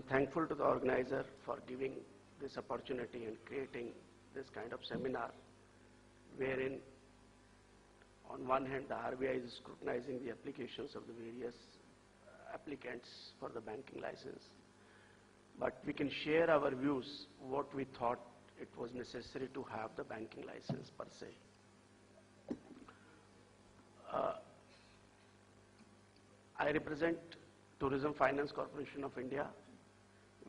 thankful to the organizer for giving this opportunity and creating this kind of seminar, wherein on one hand the RBI is scrutinizing the applications of the various applicants for the banking license, but we can share our views, what we thought it was necessary to have the banking license per se. I represent Tourism Finance Corporation of India,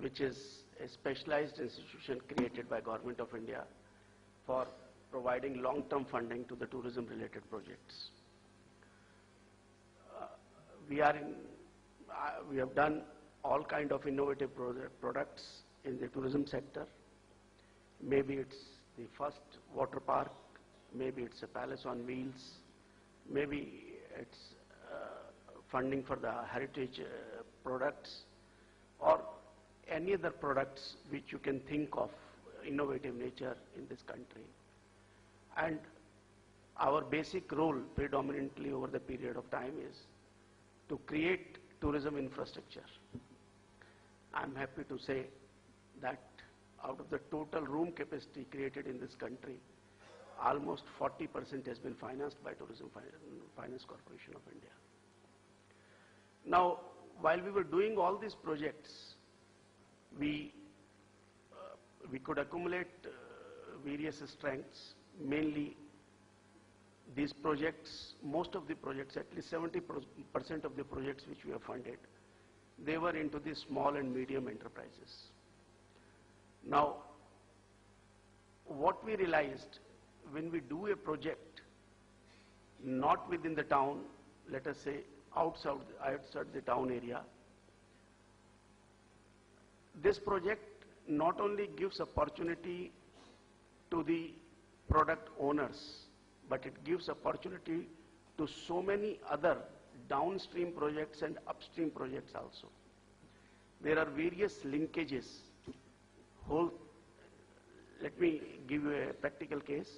which is a specialized institution created by Government of India for providing long-term funding to the tourism-related projects. We have done all kind of innovative products in the tourism sector. Maybe it's the first water park, maybe it's a palace on wheels, maybe it's funding for the heritage products, or any other products which you can think of innovative nature in this country. And our basic role predominantly over the period of time is to create tourism infrastructure. I'm happy to say that out of the total room capacity created in this country, almost 40% has been financed by Tourism Finance Corporation of India. Now, while we were doing all these projects, we could accumulate various strengths. Mainly, these projects, most of the projects, at least 70% of the projects which we have funded, they were into the small and medium enterprises. Now, what we realized, when we do a project not within the town, let us say outside the town area, this project not only gives opportunity to the product owners, but it gives opportunity to so many other downstream projects and upstream projects also. There are various linkages. Let me give you a practical case.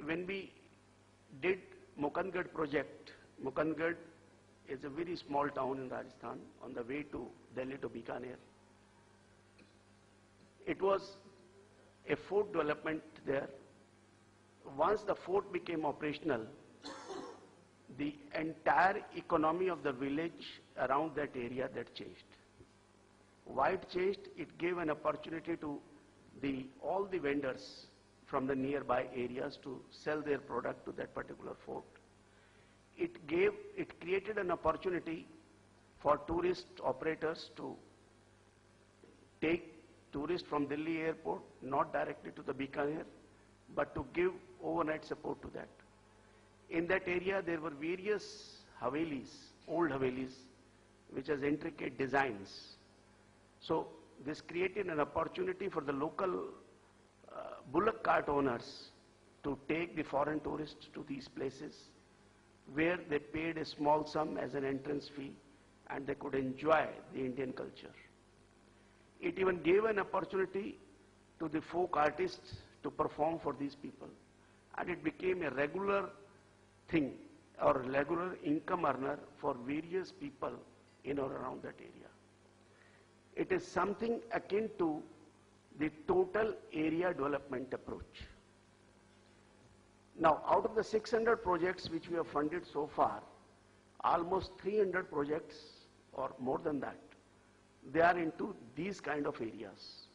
When we did Mukandgarh project, Mukandgarh is a very small town in Rajasthan on the way to Delhi to Bikaner. It was a fort development there. Once the fort became operational, the entire economy of the village around that area changed. Why it changed? It gave an opportunity to all the vendors from the nearby areas to sell their product to that particular fort. It created an opportunity for tourist operators to take tourists from Delhi airport, not directly to the Bikaner, but to give overnight support to that. In that area, there were various havelis, old havelis, which has intricate designs. So this created an opportunity for the local bullock cart owners to take the foreign tourists to these places, where they paid a small sum as an entrance fee and they could enjoy the Indian culture. It even gave an opportunity to the folk artists to perform for these people, and it became a regular thing or a regular income earner for various people in or around that area. It is something akin to the total area development approach. Now, out of the 600 projects which we have funded so far, almost 300 projects or more than that, they are into these kind of areas,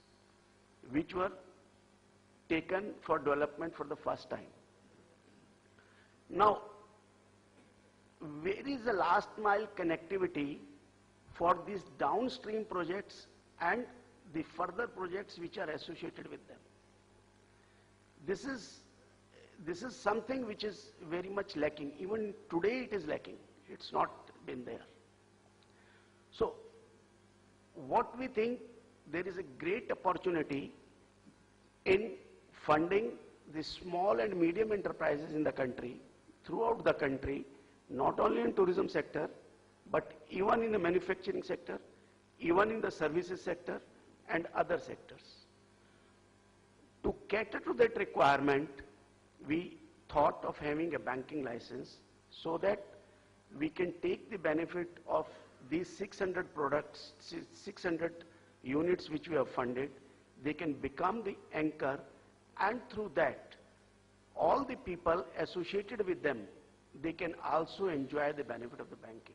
which were taken for development for the first time. Now, where is the last mile connectivity for these downstream projects and the further projects which are associated with them? This is something which is very much lacking. Even today it is lacking. It's not been there. So, what we think, there is a great opportunity in funding the small and medium enterprises in the country, throughout the country, not only in tourism sector, but even in the manufacturing sector, even in the services sector and other sectors. To cater to that requirement, we thought of having a banking license so that we can take the benefit of these 600 products, 600 units which we have funded, they can become the anchor, and through that, all the people associated with them, they can also enjoy the benefit of the banking.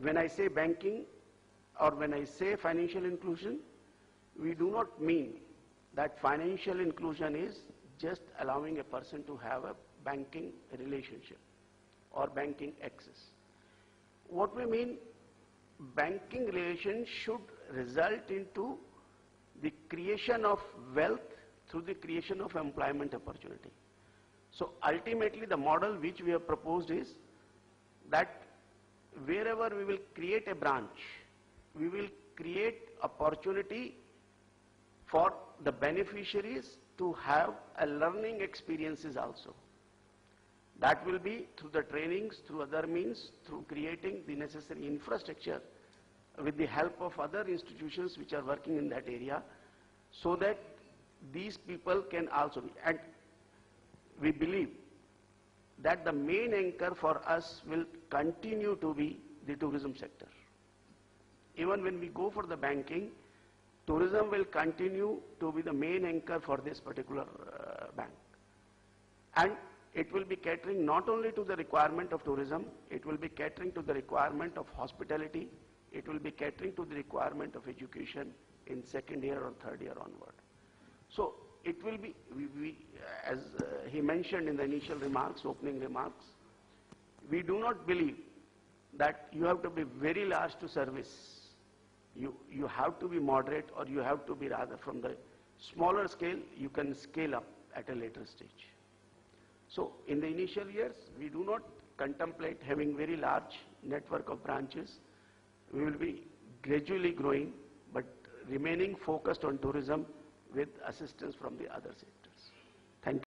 When I say banking or when I say financial inclusion, we do not mean that financial inclusion is just allowing a person to have a banking relationship or banking access. What we mean, banking relation should result into the creation of wealth through the creation of employment opportunity. So ultimately the model which we have proposed is that wherever we will create a branch, we will create opportunity for the beneficiaries to have a learning experiences also. That will be through the trainings, through other means, through creating the necessary infrastructure with the help of other institutions which are working in that area, so that these people can also be. And we believe that the main anchor for us will continue to be the tourism sector. Even when we go for the banking, tourism will continue to be the main anchor for this particular bank. And it will be catering not only to the requirement of tourism, it will be catering to the requirement of hospitality, it will be catering to the requirement of education in second year or third year onward. So it will be, as he mentioned in the initial remarks, opening remarks, we do not believe that you have to be very large to service. You have to be moderate, or you have to be rather from the smaller scale, you can scale up at a later stage. So in the initial years, we do not contemplate having very large network of branches. We will be gradually growing, but remaining focused on tourism with assistance from the other sectors. Thank you.